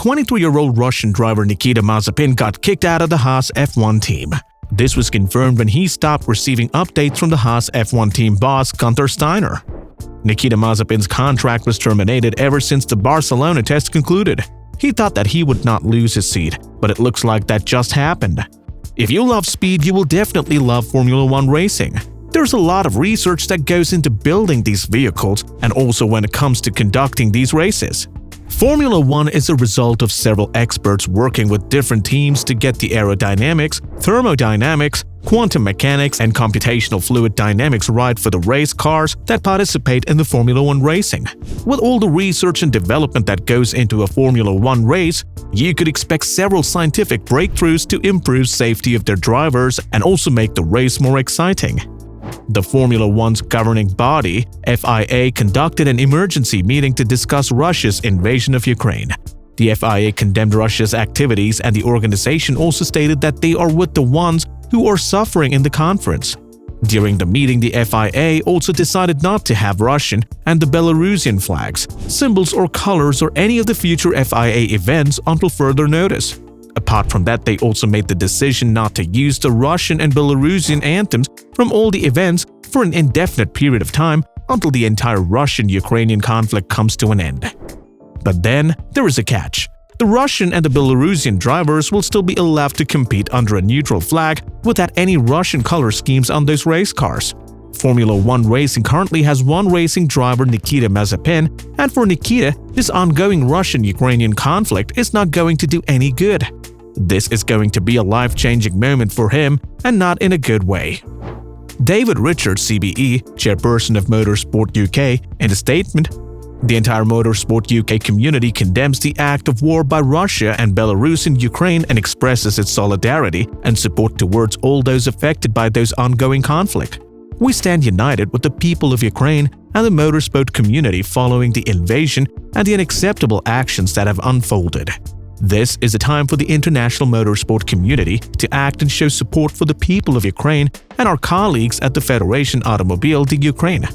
23-year-old Russian driver Nikita Mazepin got kicked out of the Haas F1 team. This was confirmed when he stopped receiving updates from the Haas F1 team boss Gunther Steiner. Nikita Mazepin's contract was terminated ever since the Barcelona test concluded. He thought that he would not lose his seat, but it looks like that just happened. If you love speed, you will definitely love Formula 1 racing. There's a lot of research that goes into building these vehicles and also when it comes to conducting these races. Formula 1 is a result of several experts working with different teams to get the aerodynamics, thermodynamics, quantum mechanics, and computational fluid dynamics right for the race cars that participate in the Formula 1 racing. With all the research and development that goes into a Formula 1 race, you could expect several scientific breakthroughs to improve safety of their drivers and also make the race more exciting. The Formula 1's governing body, FIA, conducted an emergency meeting to discuss Russia's invasion of Ukraine. The FIA condemned Russia's activities, and the organization also stated that they are with the ones who are suffering in the conference. During the meeting, the FIA also decided not to have Russian and the Belarusian flags, symbols or colors or any of the future FIA events until further notice. Apart from that, they also made the decision not to use the Russian and Belarusian anthems from all the events for an indefinite period of time until the entire Russian-Ukrainian conflict comes to an end. But then, there is a catch. The Russian and the Belarusian drivers will still be allowed to compete under a neutral flag without any Russian color schemes on those race cars. Formula 1 racing currently has one racing driver, Nikita Mazepin, and for Nikita, this ongoing Russian-Ukrainian conflict is not going to do any good. This is going to be a life-changing moment for him, and not in a good way. David Richards, CBE, chairperson of Motorsport UK, in a statement, "The entire Motorsport UK community condemns the act of war by Russia and Belarus in Ukraine and expresses its solidarity and support towards all those affected by those ongoing conflict. We stand united with the people of Ukraine and the motorsport community following the invasion and the unacceptable actions that have unfolded. This is a time for the international motorsport community to act and show support for the people of Ukraine and our colleagues at the Federation Automobile de Ukraine.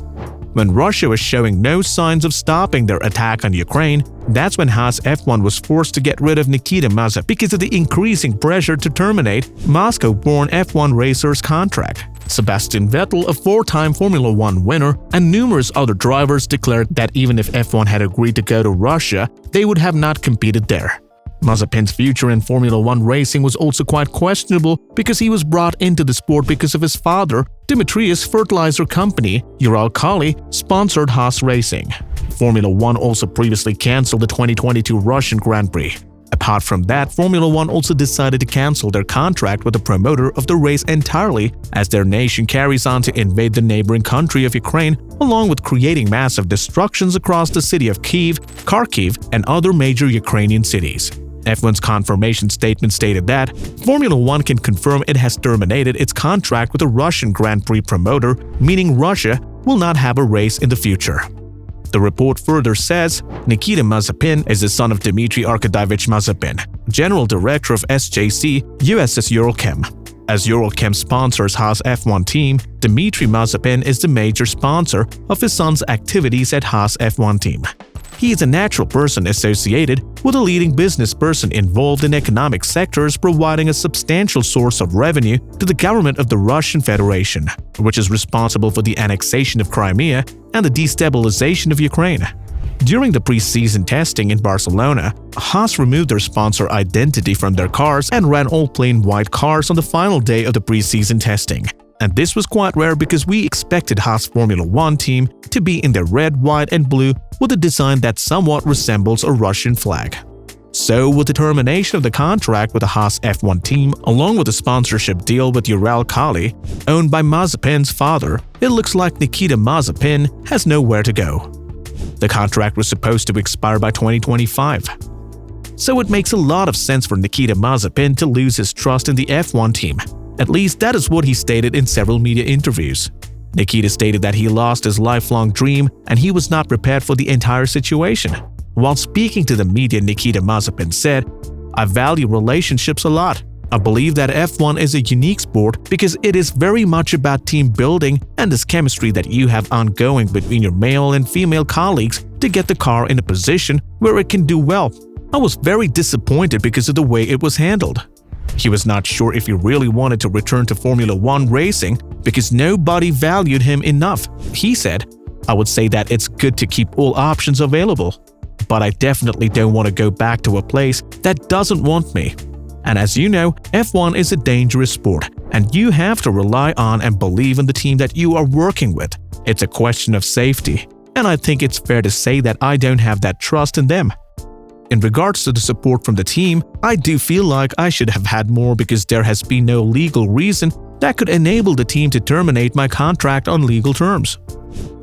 When Russia was showing no signs of stopping their attack on Ukraine, that's when Haas F1 was forced to get rid of Nikita Mazepin because of the increasing pressure to terminate Moscow-born F1 racer's contract. Sebastian Vettel, a four-time Formula 1 winner, and numerous other drivers declared that even if F1 had agreed to go to Russia, they would have not competed there. Mazepin's future in Formula 1 racing was also quite questionable because he was brought into the sport because of his father, Dimitri's fertilizer company, Uralkali, sponsored Haas Racing. Formula 1 also previously cancelled the 2022 Russian Grand Prix. Apart from that, Formula 1 also decided to cancel their contract with the promoter of the race entirely as their nation carries on to invade the neighboring country of Ukraine, along with creating massive destructions across the city of Kyiv, Kharkiv, and other major Ukrainian cities. F1's confirmation statement stated that Formula 1 can confirm it has terminated its contract with the Russian Grand Prix promoter, meaning Russia will not have a race in the future. The report further says Nikita Mazepin is the son of Dmitry Arkadievich Mazepin, General Director of SJC USS Uralchem. As Uralchem sponsors Haas F1 team, Dmitry Mazepin is the major sponsor of his son's activities at Haas F1 team. He is a natural person associated with a leading business person involved in economic sectors, providing a substantial source of revenue to the government of the Russian Federation, which is responsible for the annexation of Crimea and the destabilization of Ukraine. During the pre-season testing in Barcelona, Haas removed their sponsor identity from their cars and ran all plain white cars on the final day of the pre-season testing. And this was quite rare because we expected Haas Formula 1 team to be in their red, white, and blue with a design that somewhat resembles a Russian flag. So, with the termination of the contract with the Haas F1 team, along with a sponsorship deal with Uralkali, owned by Mazepin's father, it looks like Nikita Mazepin has nowhere to go. The contract was supposed to expire by 2025. So it makes a lot of sense for Nikita Mazepin to lose his trust in the F1 team. At least that is what he stated in several media interviews. Nikita stated that he lost his lifelong dream and he was not prepared for the entire situation. While speaking to the media, Nikita Mazepin said, "I value relationships a lot. I believe that F1 is a unique sport because it is very much about team building and this chemistry that you have ongoing between your male and female colleagues to get the car in a position where it can do well. I was very disappointed because of the way it was handled. He was not sure if he really wanted to return to Formula One racing because nobody valued him enough. He said, "I would say that it's good to keep all options available, but I definitely don't want to go back to a place that doesn't want me." And as you know, F1 is a dangerous sport, and you have to rely on and believe in the team that you are working with. It's a question of safety, and I think it's fair to say that I don't have that trust in them. In regards to the support from the team, I do feel like I should have had more because there has been no legal reason that could enable the team to terminate my contract on legal terms.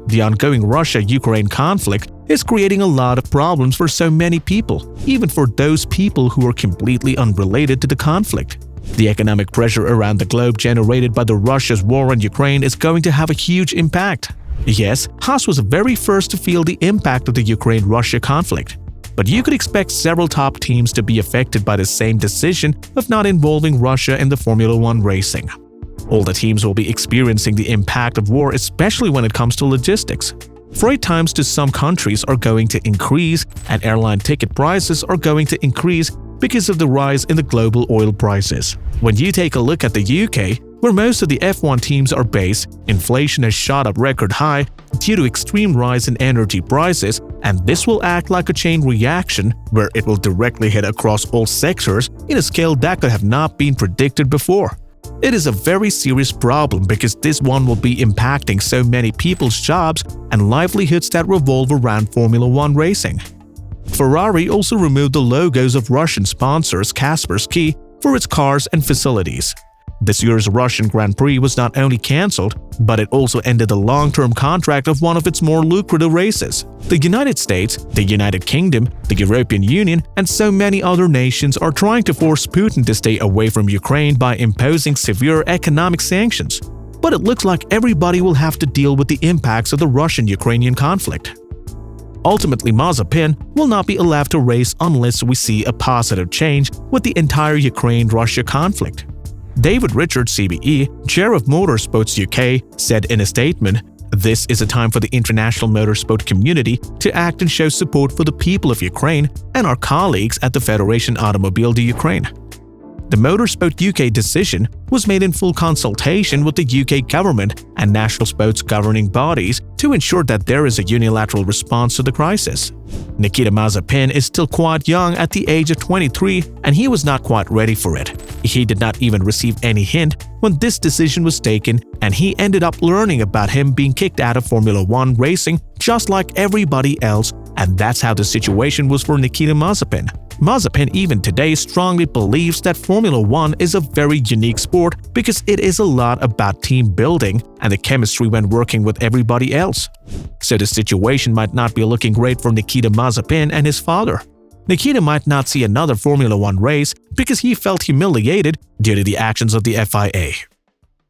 The ongoing Russia-Ukraine conflict is creating a lot of problems for so many people, even for those people who are completely unrelated to the conflict. The economic pressure around the globe generated by the Russia's war on Ukraine is going to have a huge impact. Yes, Haas was the very first to feel the impact of the Ukraine-Russia conflict, but you could expect several top teams to be affected by the same decision of not involving Russia in the Formula One racing. All the teams will be experiencing the impact of war, especially when it comes to logistics. Freight times to some countries are going to increase, and airline ticket prices are going to increase because of the rise in the global oil prices. When you take a look at the UK, where most of the F1 teams are based, inflation has shot up record high due to extreme rise in energy prices, and this will act like a chain reaction where it will directly hit across all sectors in a scale that could have not been predicted before. It is a very serious problem because this one will be impacting so many people's jobs and livelihoods that revolve around Formula One racing. Ferrari also removed the logos of Russian sponsors Kaspersky for its cars and facilities. This year's Russian Grand Prix was not only cancelled, but it also ended the long-term contract of one of its more lucrative races. The United States, the United Kingdom, the European Union, and so many other nations are trying to force Putin to stay away from Ukraine by imposing severe economic sanctions. But it looks like everybody will have to deal with the impacts of the Russian-Ukrainian conflict. Ultimately, Mazepin will not be allowed to race unless we see a positive change with the entire Ukraine-Russia conflict. David Richards, CBE, chair of Motorsports UK, said in a statement, "This is a time for the international motorsport community to act and show support for the people of Ukraine and our colleagues at the Federation Automobile de Ukraine." The Motorsport UK decision was made in full consultation with the UK government and national sports governing bodies to ensure that there is a unilateral response to the crisis. Nikita Mazepin is still quite young at the age of 23, and he was not quite ready for it. He did not even receive any hint when this decision was taken, and he ended up learning about him being kicked out of Formula One racing just like everybody else, and that's how the situation was for Nikita Mazepin. Mazepin even today strongly believes that Formula One is a very unique sport because it is a lot about team building and the chemistry when working with everybody else. So the situation might not be looking great for Nikita Mazepin and his father. Nikita might not see another Formula One race because he felt humiliated due to the actions of the FIA.